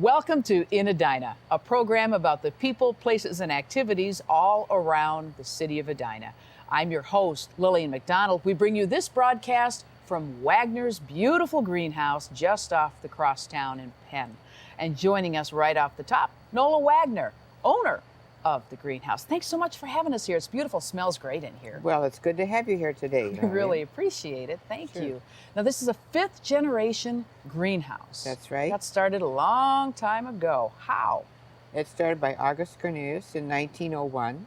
Welcome to In Edina, a program about the people, places, and activities all around the city of Edina. I'm your host, Lillian McDonald. We bring you this broadcast from Wagner's beautiful greenhouse just off the crosstown in Penn. And joining us right off the top, Nola Wagner, owner of the greenhouse. Thanks so much for having us here. It's beautiful. Smells great in here. Well, it's good to have you here today. We really appreciate it. Thank you. Now, this is a fifth generation greenhouse. That's right. That started a long time ago. How? It started by August Cornelius in 1901.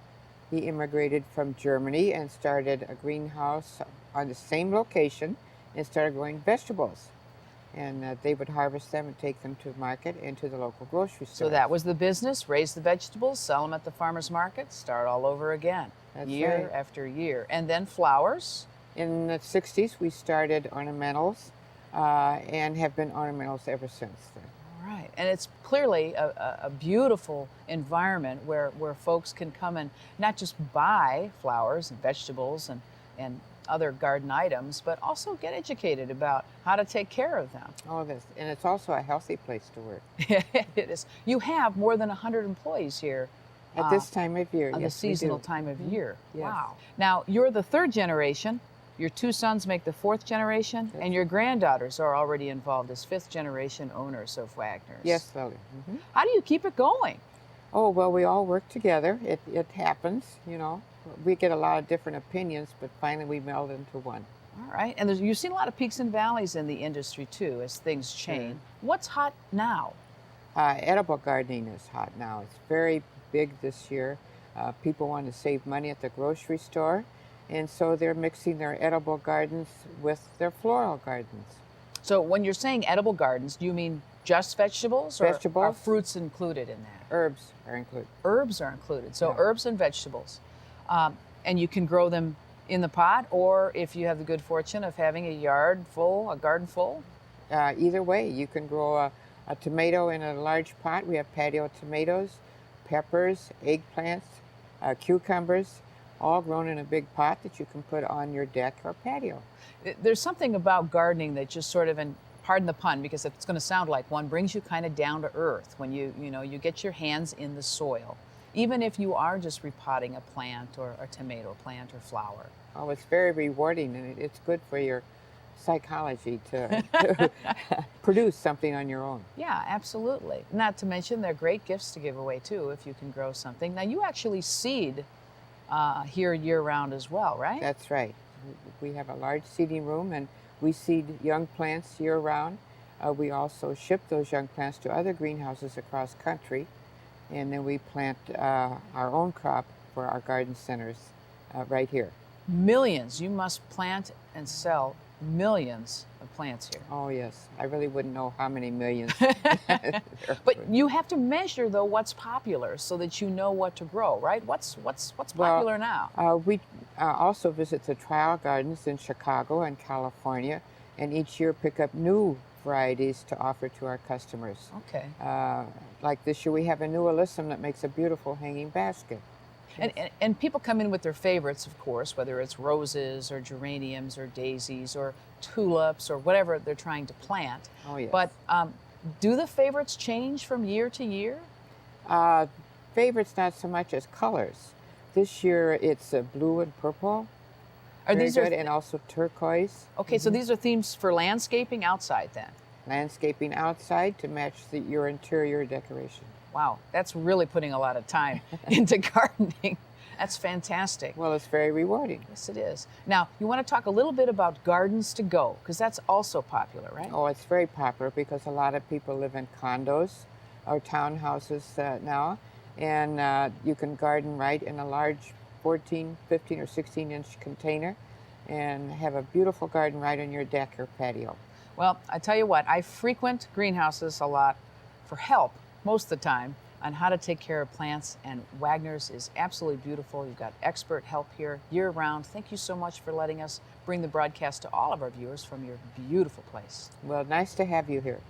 He immigrated from Germany and started a greenhouse on the same location and started growing vegetables. And they would harvest them and take them to market and to the local grocery store. So that was the business, raise the vegetables, sell them at the farmer's market, start all over again. That's year right. after year. And then flowers. In the 60s, we started ornamentals and have been ornamentals ever since then. All right. And it's clearly a beautiful environment where folks can come and not just buy flowers and vegetables and other garden items, but also get educated about how to take care of them. All this. And it's also a healthy place to work. It is. You have more than 100 employees here. At this time of year, on yes, the seasonal we do. time of year. Yes. Wow. Now, you're the third generation. Your two sons make the fourth generation, and your granddaughters are already involved as fifth generation owners of Wagner's. Yes, Lily. How do you keep it going? Oh, well, we all work together. It happens, you know. We get a lot of different opinions, but finally we meld into one. All right. And you've seen a lot of peaks and valleys in the industry, too, as things change. What's hot now? Edible gardening is hot now. It's very big this year. People want to save money at the grocery store, and so they're mixing their edible gardens with their floral gardens. So when you're saying edible gardens, do you mean just vegetables? Or Vegetables. are fruits included in that? Herbs are included. Herbs are included. So Yeah. herbs and vegetables. And you can grow them in the pot, or if you have the good fortune of having a garden full. Either way, you can grow a tomato in a large pot. We have patio tomatoes, peppers, eggplants, cucumbers, all grown in a big pot that you can put on your deck or patio. There's something about gardening that just sort of, and pardon the pun because it's going to sound like one, brings you kind of down to earth when you get your hands in the soil, even if you are just repotting a plant or a tomato plant or flower. Oh, it's very rewarding, and it's good for your psychology to produce something on your own. Yeah, absolutely. Not to mention they're great gifts to give away too if you can grow something. Now you actually seed here year-round as well, right? That's right. We have a large seeding room, and we seed young plants year-round. We also ship those young plants to other greenhouses across country, and then we plant our own crop for our garden centers right here. Millions. You must plant and sell millions of plants here. Oh, yes. I really wouldn't know how many millions. But you have to measure, though, what's popular so that you know what to grow, right? What's popular now? We also visit the trial gardens in Chicago and California, and each year pick up new varieties to offer to our customers. Okay. Like this year, we have a new alyssum that makes a beautiful hanging basket. And people come in with their favorites, of course, whether it's roses or geraniums or daisies or tulips or whatever they're trying to plant. Oh, yes. But do the favorites change from year to year? Favorites not so much as colors. This year it's blue and purple. Are Very these good, and also turquoise. Okay, so these are themes for landscaping outside then. Landscaping outside to match your interior decoration. Wow, that's really putting a lot of time into gardening. That's fantastic. Well, it's very rewarding. Yes, it is. Now, you want to talk a little bit about gardens to go, because that's also popular, right? Oh, it's very popular because a lot of people live in condos or townhouses now, and you can garden right in a large 14, 15, or 16-inch container and have a beautiful garden right on your deck or patio. Well, I tell you what, I frequent greenhouses a lot for help most of the time on how to take care of plants, and Wagner's is absolutely beautiful. You've got expert help here year-round. Thank you so much for letting us bring the broadcast to all of our viewers from your beautiful place. Well, nice to have you here.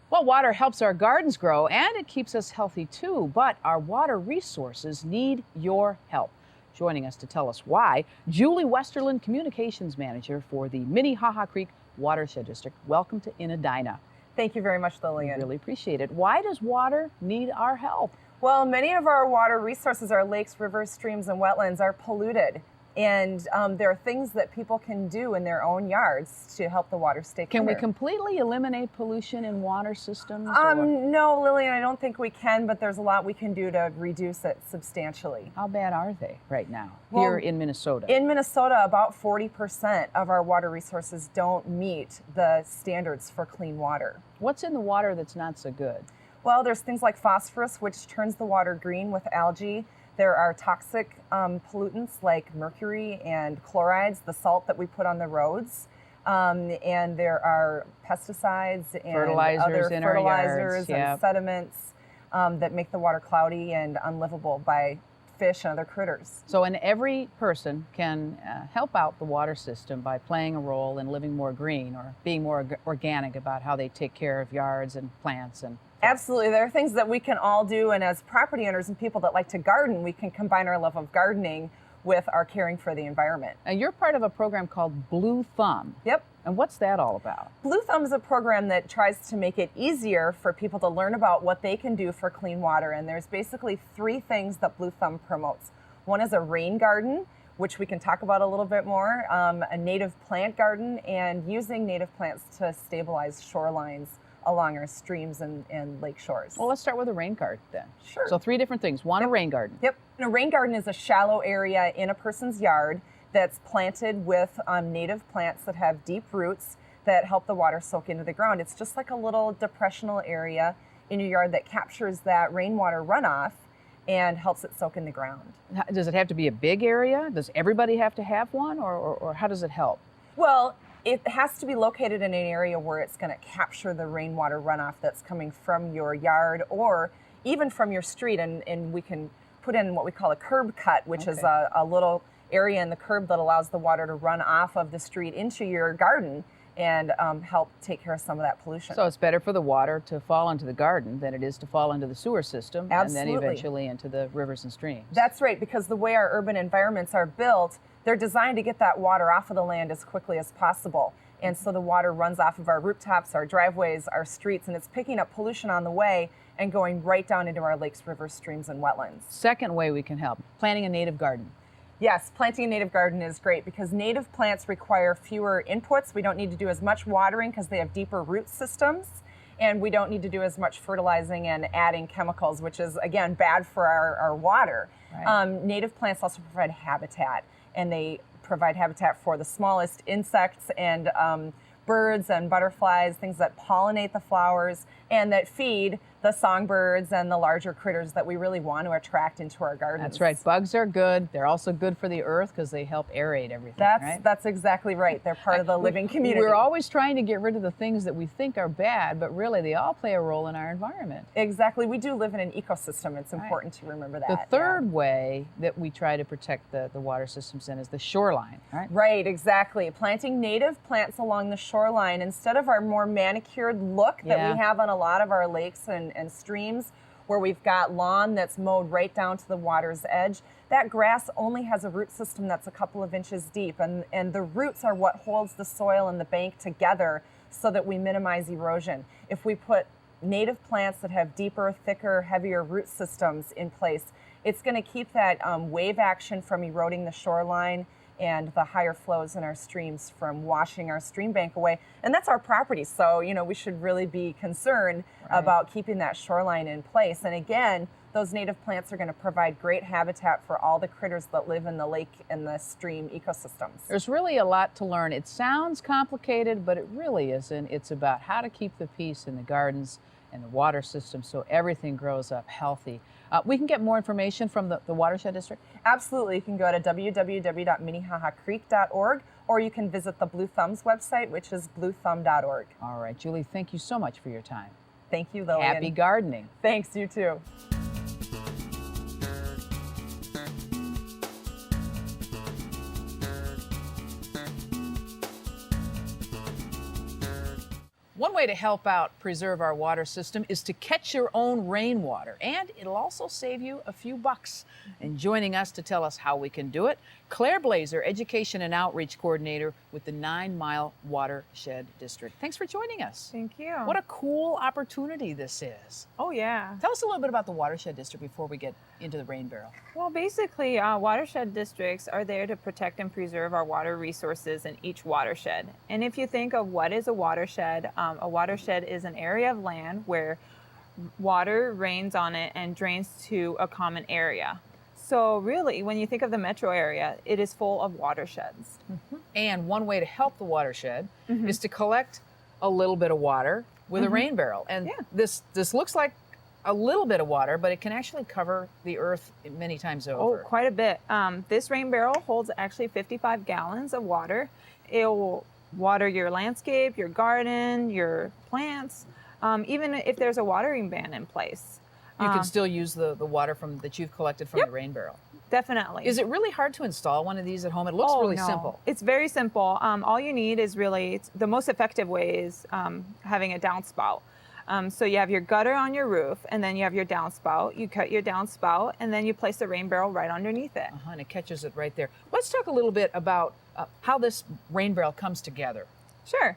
Well, water helps our gardens grow and it keeps us healthy too, but our water resources need your help. Joining us to tell us why, Julie Westerland, Communications Manager for the Minnehaha Creek Watershed District. Welcome to Edina. Thank you very much, Lillian. We really appreciate it. Why does water need our help? Well, many of our water resources, our lakes, rivers, streams, and wetlands are polluted. And there are things that people can do in their own yards to help the water stay clear. Can we completely eliminate pollution in water systems? No, Lillian, I don't think we can, but there's a lot we can do to reduce it substantially. How bad are they right now Well, here in Minnesota? In Minnesota, about 40% of our water resources don't meet the standards for clean water. What's in the water that's not so good? Well, there's things like phosphorus, which turns the water green with algae. There are toxic pollutants like mercury and chlorides, the salt that we put on the roads. And there are pesticides and Fertilizers other in our yards, fertilizers yep. and sediments that make the water cloudy and unlivable by fish and other critters. So, and every person can help out the water system by playing a role in living more green or being more organic about how they take care of yards and plants and Absolutely. There are things that we can all do, and as property owners and people that like to garden, we can combine our love of gardening with our caring for the environment. Now, you're part of a program called Blue Thumb. Yep. And what's that all about? Blue Thumb is a program that tries to make it easier for people to learn about what they can do for clean water, and there's basically 3 things that Blue Thumb promotes. One is a rain garden, which we can talk about a little bit more, a native plant garden, and using native plants to stabilize shorelines along our streams and lake shores. Well, let's start with a rain garden then. Sure. So 3 different things. One, a rain garden. Yep. And a rain garden is a shallow area in a person's yard that's planted with native plants that have deep roots that help the water soak into the ground. It's just like a little depressional area in your yard that captures that rainwater runoff and helps it soak in the ground. Does it have to be a big area? Does everybody have to have one, or how does it help? Well, it has to be located in an area where it's going to capture the rainwater runoff that's coming from your yard or even from your street. And we can put in what we call a curb cut, which is a little area in the curb that allows the water to run off of the street into your garden and help take care of some of that pollution. So it's better for the water to fall into the garden than it is to fall into the sewer system Absolutely. and then eventually into the rivers and streams. That's right, because the way our urban environments are built, they're designed to get that water off of the land as quickly as possible. And so the water runs off of our rooftops, our driveways, our streets, and it's picking up pollution on the way and going right down into our lakes, rivers, streams, and wetlands. Second way we can help, planting a native garden. Yes, planting a native garden is great because native plants require fewer inputs. We don't need to do as much watering because they have deeper root systems. And we don't need to do as much fertilizing and adding chemicals, which is, again, bad for our water. Right. Native plants also provide habitat, and they provide habitat for the smallest insects and birds and butterflies, things that pollinate the flowers and that feed the songbirds and the larger critters that we really want to attract into our gardens. That's right. Bugs are good. They're also good for the earth because they help aerate everything. That's exactly right. They're part of the living community. We're always trying to get rid of the things that we think are bad, but really they all play a role in our environment. Exactly. We do live in an ecosystem. It's important to remember that. The third way that we try to protect the water systems in is the shoreline, right? Right, exactly. Planting native plants along the shoreline instead of our more manicured look that we have on a lot of our lakes and streams where we've got lawn that's mowed right down to the water's edge. That grass only has a root system that's a couple of inches deep, and the roots are what holds the soil and the bank together so that we minimize erosion. If we put native plants that have deeper, thicker, heavier root systems in place, it's going to keep that wave action from eroding the shoreline and the higher flows in our streams from washing our stream bank away. And that's our property, so we should really be concerned about keeping that shoreline in place. And again, those native plants are going to provide great habitat for all the critters that live in the lake and the stream ecosystems. There's really a lot to learn. It sounds complicated, but it really isn't. It's about how to keep the peace in the gardens and the water system so everything grows up healthy. We can get more information from the Watershed District? Absolutely. You can go to www.minnehaha-creek.org, or you can visit the Blue Thumbs website, which is bluethumb.org. All right, Julie, thank you so much for your time. Thank you, Lillian. Happy gardening. Thanks, you too. One way to help out preserve our water system is to catch your own rainwater, and it'll also save you a few bucks. And joining us to tell us how we can do it, Claire Blazer, Education and Outreach Coordinator with the 9 Mile Watershed District. Thanks for joining us. Thank you. What a cool opportunity this is. Oh, yeah. Tell us a little bit about the Watershed District before we get into the rain barrel. Well, basically, watershed districts are there to protect and preserve our water resources in each watershed. And if you think of what is a watershed is an area of land where water rains on it and drains to a common area. So really, when you think of the metro area, it is full of watersheds. Mm-hmm. And one way to help the watershed is to collect a little bit of water with a rain barrel. And this looks like a little bit of water, but it can actually cover the earth many times over. Oh, quite a bit. This rain barrel holds actually 55 gallons of water. It will water your landscape, your garden, your plants, even if there's a watering ban in place. You can still use the water that you've collected from the rain barrel. Definitely. Is it really hard to install one of these at home? It looks really simple. It's very simple. All you need is really, the most effective way is having a downspout. So you have your gutter on your roof, and then you have your downspout. You cut your downspout, and then you place the rain barrel right underneath it. And it catches it right there. Let's talk a little bit about how this rain barrel comes together. Sure.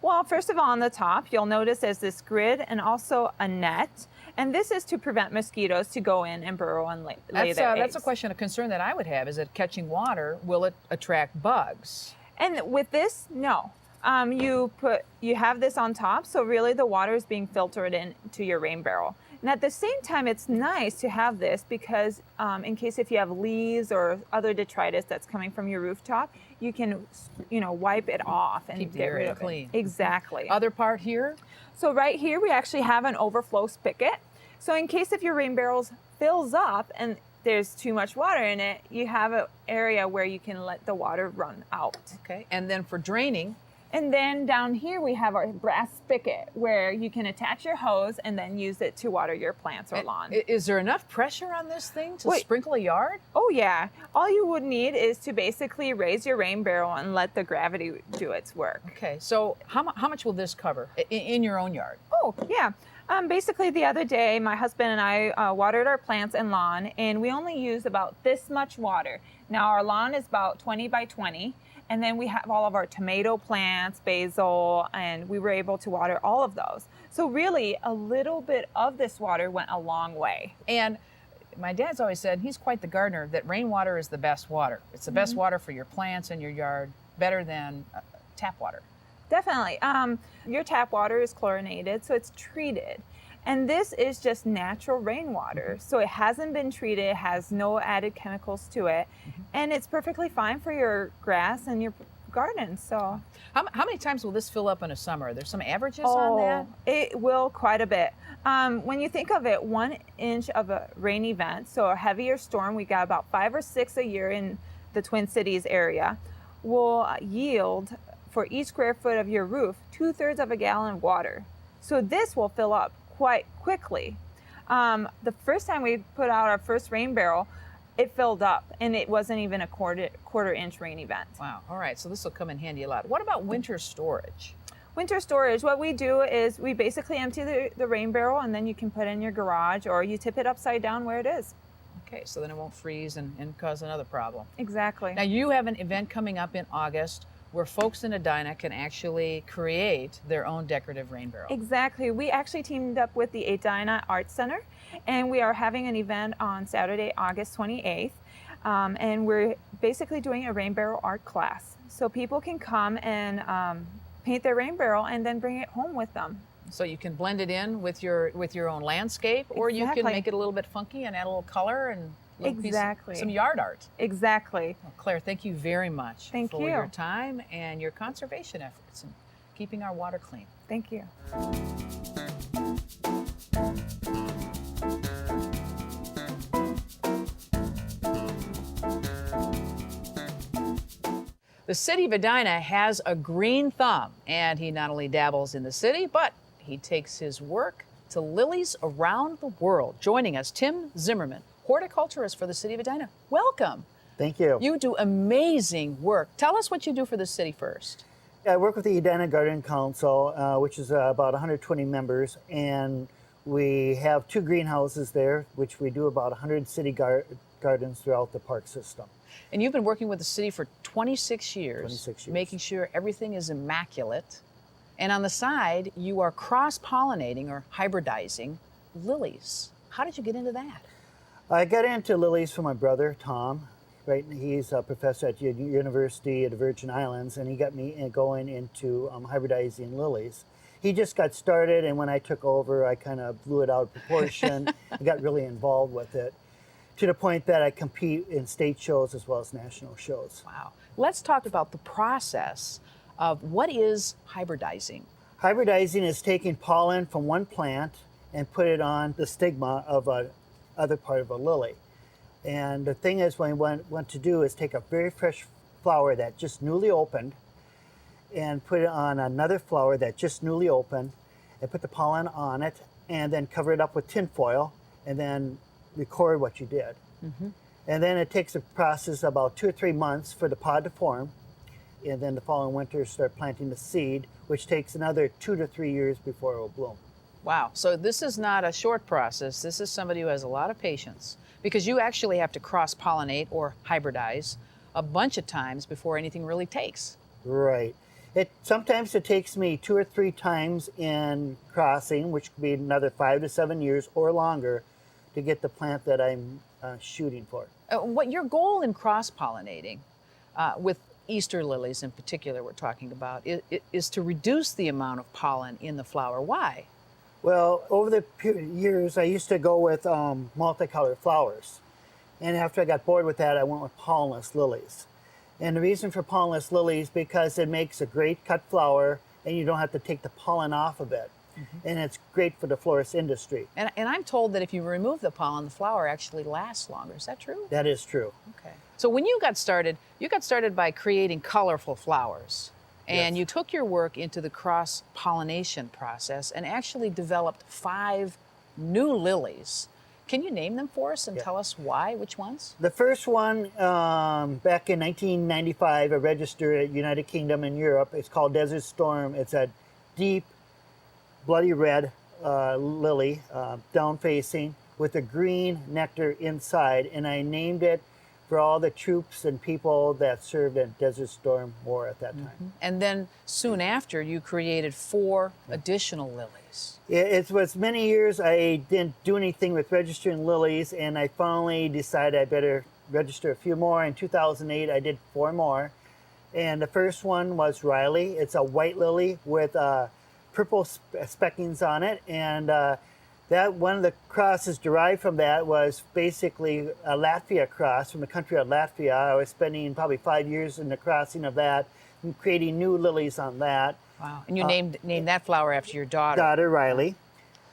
Well, first of all, on the top, you'll notice there's this grid and also a net. And this is to prevent mosquitoes to go in and burrow and lay their eggs. That's a question, a concern that I would have, is that catching water, will it attract bugs? And with this, no. You have this on top, so really the water is being filtered into your rain barrel. And at the same time, it's nice to have this because in case if you have leaves or other detritus that's coming from your rooftop, you can, wipe it off and keep the get area rid of clean. it. Exactly. Other part here? So right here, we actually have an overflow spigot. So in case if your rain barrel fills up and there's too much water in it, you have an area where you can let the water run out. Okay, and then for draining? And then down here we have our brass spigot where you can attach your hose and then use it to water your plants or lawn. Is there enough pressure on this thing to sprinkle a yard? Oh yeah. All you would need is to basically raise your rain barrel and let the gravity do its work. Okay, so how much will this cover in your own yard? Oh yeah. Basically the other day my husband and I watered our plants and lawn, and we only used about this much water. Now our lawn is about 20 by 20. And then we have all of our tomato plants, basil, and we were able to water all of those. So really, a little bit of this water went a long way. And my dad's always said, he's quite the gardener, that rainwater is the best water. It's the best water for your plants and your yard, better than tap water. Definitely. Your tap water is chlorinated, so it's treated. And this is just natural rainwater. So it hasn't been treated, has no added chemicals to it, and it's perfectly fine for your grass and your garden. So how many times will this fill up in a summer? There's some averages on that? It will quite a bit. When you think of it, 1 inch of a rain event, so a heavier storm, we got about 5 or 6 a year in the Twin Cities area, will yield for each square foot of your roof 2/3 of a gallon of water. So this will fill up quite quickly. The first time we put out our first rain barrel, it filled up, and it wasn't even a quarter inch rain event. Wow. All right. So this will come in handy a lot. What about winter storage? Winter storage, what we do is we basically empty the rain barrel, and then you can put it in your garage, or you tip it upside down where it is. Okay. So then it won't freeze and cause another problem. Exactly. Now you have an event coming up in August where folks in Edina can actually create their own decorative rain barrel. Exactly. We actually teamed up with the Edina Art Center, and we are having an event on Saturday, August 28th, and we're basically doing a rain barrel art class. So people can come and paint their rain barrel and then bring it home with them. So you can blend it in with your own landscape, or you can make it a little bit funky and add a little color and some yard art. Exactly. Well, Claire, thank you very much for you. your time and your conservation efforts and keeping our water clean. Thank you. The city of Edina has a green thumb, and he not only dabbles in the city, but he takes his work to lilies around the world. Joining us, Tim Zimmerman, horticulturist for the city of Edina. Welcome. Thank you. You do amazing work. Tell us what you do for the city first. I work with the Edina Garden Council, which is about 120 members, and we have 2 greenhouses there, which we do about 100 city gardens throughout the park system. And you've been working with the city for 26 years. 26 years. Making sure everything is immaculate. And on the side, you are cross-pollinating or hybridizing lilies. How did you get into that? I got into lilies from my brother, Tom. Right, he's a professor at the University of the Virgin Islands, and he got me going into hybridizing lilies. He just got started, and when I took over, I kind of blew it out of proportion. I got really involved with it, to the point that I compete in state shows as well as national shows. Wow. Let's talk about the process of what is hybridizing. Hybridizing is taking pollen from one plant and put it on the stigma of a other part of a lily. And the thing is, what I want to do is take a very fresh flower that just newly opened and put it on another flower that just newly opened and put the pollen on it and then cover it up with tin foil and then record what you did. Mm-hmm. And then it takes a process about 2 or 3 months for the pod to form. And then the following winter start planting the seed, which takes another 2 to 3 years before it will bloom. Wow. So this is not a short process. This is somebody who has a lot of patience, because you actually have to cross-pollinate or hybridize a bunch of times before anything really takes. Right. Sometimes it takes me 2 or 3 times in crossing, which could be another 5 to 7 years or longer, to get the plant that I'm shooting for. What your goal in cross-pollinating, with Easter lilies in particular we're talking about, is to reduce the amount of pollen in the flower. Why? Well, over the years, I used to go with multicolored flowers. And after I got bored with that, I went with pollenless lilies. And the reason for pollenless lilies, because it makes a great cut flower and you don't have to take the pollen off of it. Mm-hmm. And it's great for the florist industry. And I'm told that if you remove the pollen, the flower actually lasts longer. Is that true? That is true. Okay. So when you got started by creating colorful flowers. And Yes. you took your work into the cross-pollination process and actually developed 5 new lilies. Can you name them for us and tell us why, which ones? The first one, back in 1995, I registered at United Kingdom in Europe. It's called Desert Storm. It's a deep, bloody red lily, down-facing, with a green nectar inside. And I named it for all the troops and people that served at Desert Storm War at that time. Mm-hmm. And then soon after, you created 4 additional lilies. It was many years I didn't do anything with registering lilies, and I finally decided I better register a few more. In 2008, I did 4 more. And the first one was Riley. It's a white lily with purple speckings on it. And that one of the crosses derived from that was basically a Latvia cross from the country of Latvia. I was spending probably 5 years in the crossing of that and creating new lilies on that. Wow. And you named that flower after your daughter. Riley.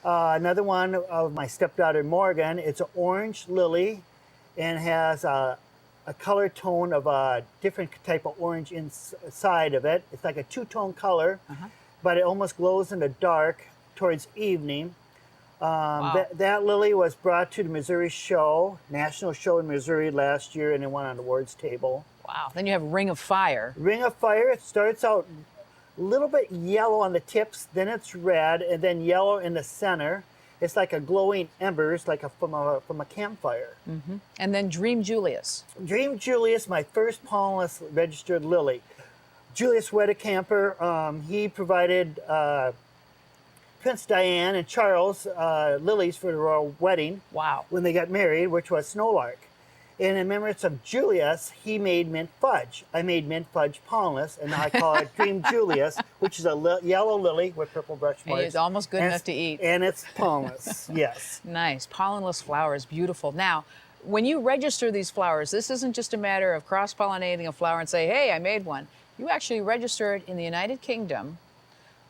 Another one of my stepdaughter Morgan. It's an orange lily and has a color tone of a different type of orange inside of it. It's like a 2-tone color, but it almost glows in the dark towards evening. Wow. That lily was brought to the Missouri show, national show in Missouri last year, and it went on the awards table. Wow. Then you have Ring of Fire. Ring of Fire, it starts out a little bit yellow on the tips, then it's red, and then yellow in the center. It's like a glowing embers, like from a campfire. Mm-hmm. And then Dream Julius. Dream Julius, my first pollenless registered lily. Julius Wedecamper, he provided Prince Diane and Charles lilies for the royal wedding. Wow. When they got married, which was Snowlark. And in remembrance of Julius, he made mint fudge. I made mint fudge pollenless, and now I call it Dream Julius, which is a yellow lily with purple brush marks. It's almost good enough to eat. And it's pollenless, yes. Nice. Pollenless flowers, beautiful. Now, when you register these flowers, this isn't just a matter of cross-pollinating a flower and say, hey, I made one. You actually register it in the United Kingdom,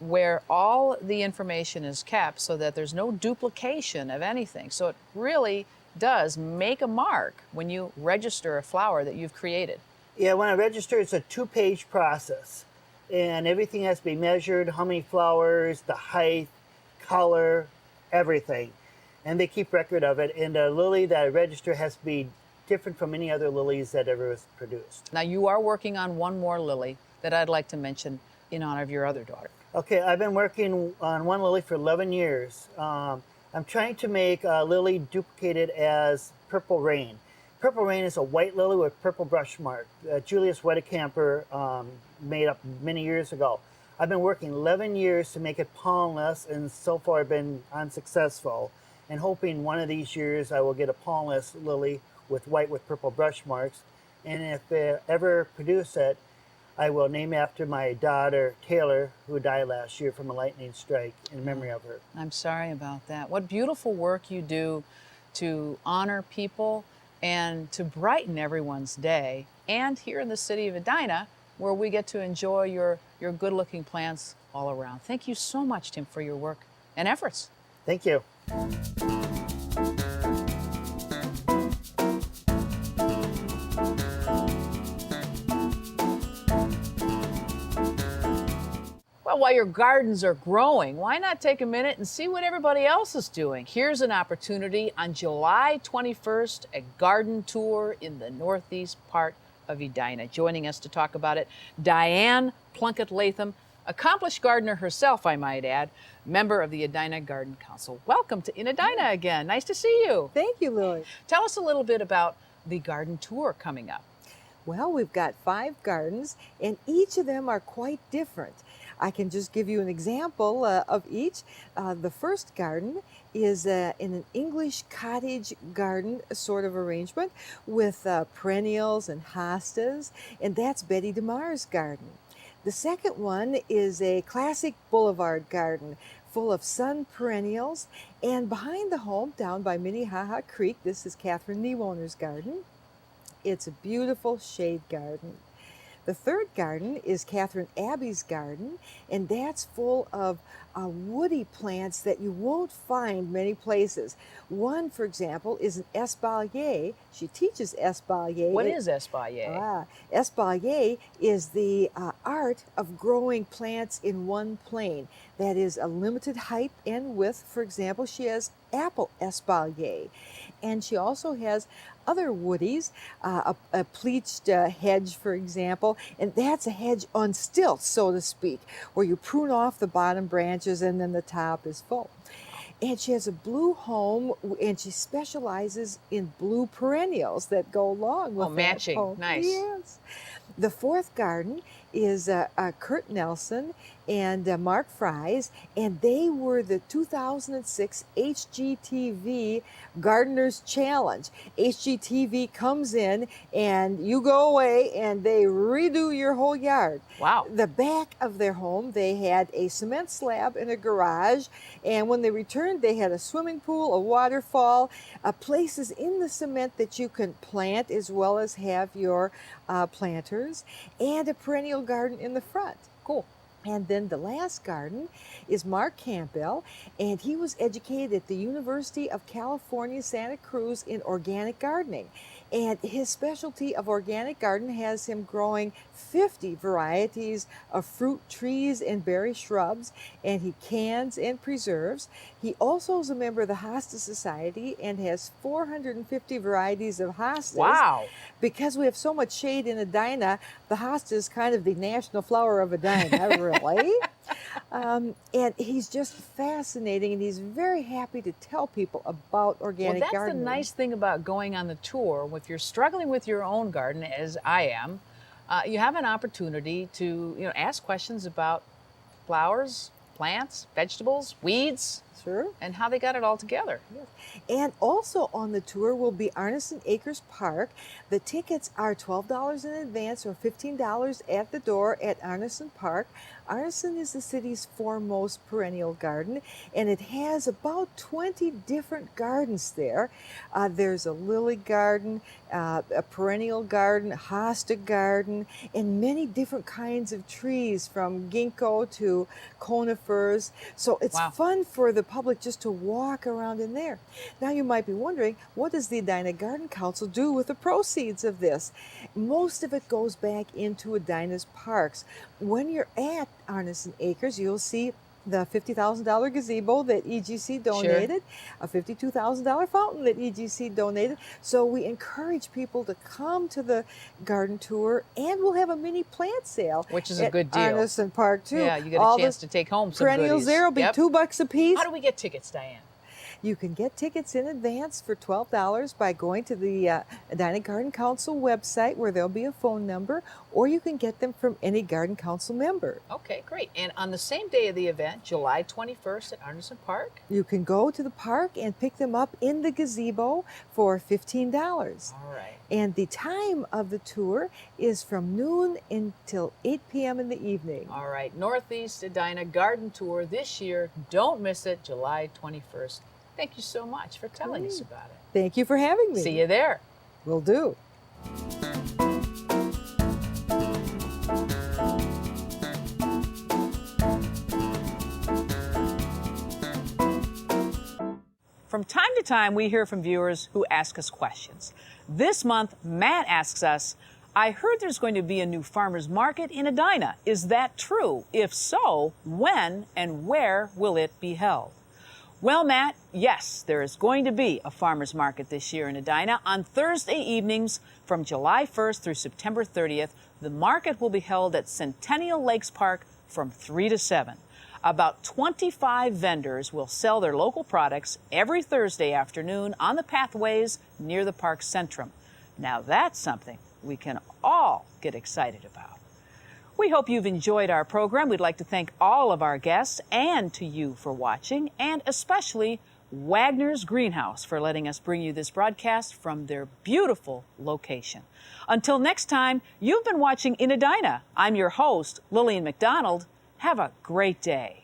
where all the information is kept so that there's no duplication of anything. So it really does make a mark when you register a flower that you've created. Yeah, when I register, it's a 2-page process. And everything has to be measured, how many flowers, the height, color, everything. And they keep record of it. And the lily that I register has to be different from any other lilies that ever was produced. Now, you are working on one more lily that I'd like to mention in honor of your other daughter. Okay, I've been working on one lily for 11 years. I'm trying to make a lily duplicated as Purple Rain. Purple Rain is a white lily with purple brush mark. Julius Wedekamper made up many years ago. I've been working 11 years to make it pollenless, and so far I've been unsuccessful. And hoping one of these years I will get a pollenless lily with white with purple brush marks. And if they ever produce it, I will name after my daughter, Taylor, who died last year from a lightning strike, in memory of her. I'm sorry about that. What beautiful work you do to honor people and to brighten everyone's day. And here in the city of Edina, where we get to enjoy your good-looking plants all around. Thank you so much, Tim, for your work and efforts. Thank you. Well, while your gardens are growing, why not take a minute and see what everybody else is doing? Here's an opportunity on July 21st, a garden tour in the northeast part of Edina. Joining us to talk about it, Diane Plunkett-Latham, accomplished gardener herself, I might add, member of the Edina Garden Council. Welcome to In Edina again. Nice to see you. Thank you, Lily. Tell us a little bit about the garden tour coming up. Well, we've got 5 gardens, and each of them are quite different. I can just give you an example of each. The first garden is in an English cottage garden sort of arrangement with perennials and hostas, and that's Betty DeMar's garden. The second one is a classic boulevard garden full of sun perennials, and behind the home, down by Minnehaha Creek, this is Catherine Niewoner's garden. It's a beautiful shade garden. The third garden is Catherine Abbey's garden, and that's full of woody plants that you won't find many places. One, for example, is an espalier. She teaches espalier. What is espalier? Espalier is the art of growing plants in one plane. That is a limited height and width. For example, she has apple espalier. And she also has other woodies, a pleached hedge, for example, and that's a hedge on stilts, so to speak, where you prune off the bottom branches and then the top is full. And she has a blue home, and she specializes in blue perennials that go along with matching. That home. Nice. Yes. The fourth garden is Kurt Nelson and Mark Fries, and they were the 2006 HGTV Gardeners Challenge. HGTV comes in and you go away and they redo your whole yard. Wow. The back of their home, they had a cement slab and a garage, and when they returned, they had a swimming pool, a waterfall, places in the cement that you can plant as well as have your planters, and a perennial garden in the front. Cool. And then the last garden is Mark Campbell, and he was educated at the University of California, Santa Cruz in organic gardening. And his specialty of organic garden has him growing 50 varieties of fruit trees and berry shrubs, and he cans and preserves. He also is a member of the Hosta Society and has 450 varieties of hostas. Wow. Because we have so much shade in Edina, the hosta is kind of the national flower of Edina, really. And he's just fascinating, and he's very happy to tell people about organic Well, that's gardening. the nice thing about going on the tour. If you're struggling with your own garden, as I am, you have an opportunity to ask questions about flowers, plants, vegetables, weeds, Sure. and how they got it all together. Yes. And also on the tour will be Arneson Acres Park. The tickets are $12 in advance or $15 at the door at Arneson Park. Arneson is the city's foremost perennial garden, and it has about 20 different gardens there. There's a lily garden, a perennial garden, a hosta garden, and many different kinds of trees from ginkgo to conifers. So it's Wow. fun for the public just to walk around in there. Now you might be wondering, what does the Edina Garden Council do with the proceeds of this? Most of it goes back into Edina's parks. When you're at Arneson Acres, you'll see the $50,000 gazebo that EGC donated, a $52,000 fountain that EGC donated. So we encourage people to come to the garden tour, and we'll have a mini plant sale, which is a good deal. Arneson Park too. Yeah, you get a chance to take home some perennials goodies. There will be $2 a piece. How do we get tickets, Diane? You can get tickets in advance for $12 by going to the Edina Garden Council website, where there'll be a phone number, or you can get them from any Garden Council member. Okay, great. And on the same day of the event, July 21st at Arneson Park? You can go to the park and pick them up in the gazebo for $15. All right. And the time of the tour is from noon until 8 p.m. in the evening. All right, Northeast Edina Garden Tour this year. Don't miss it, July 21st. Thank you so much for telling us about it. Thank you for having me. See you there. Will do. From time to time, we hear from viewers who ask us questions. This month, Matt asks us, I heard there's going to be a new farmer's market in Edina. Is that true? If so, when and where will it be held? Well, Matt, yes, there is going to be a farmer's market this year in Edina. On Thursday evenings from July 1st through September 30th, the market will be held at Centennial Lakes Park from 3 to 7. About 25 vendors will sell their local products every Thursday afternoon on the pathways near the park centrum. Now that's something we can all get excited about. We hope you've enjoyed our program. We'd like to thank all of our guests and to you for watching, and especially Wagner's Greenhouse for letting us bring you this broadcast from their beautiful location. Until next time, you've been watching In Edina. I'm your host, Lillian McDonald. Have a great day.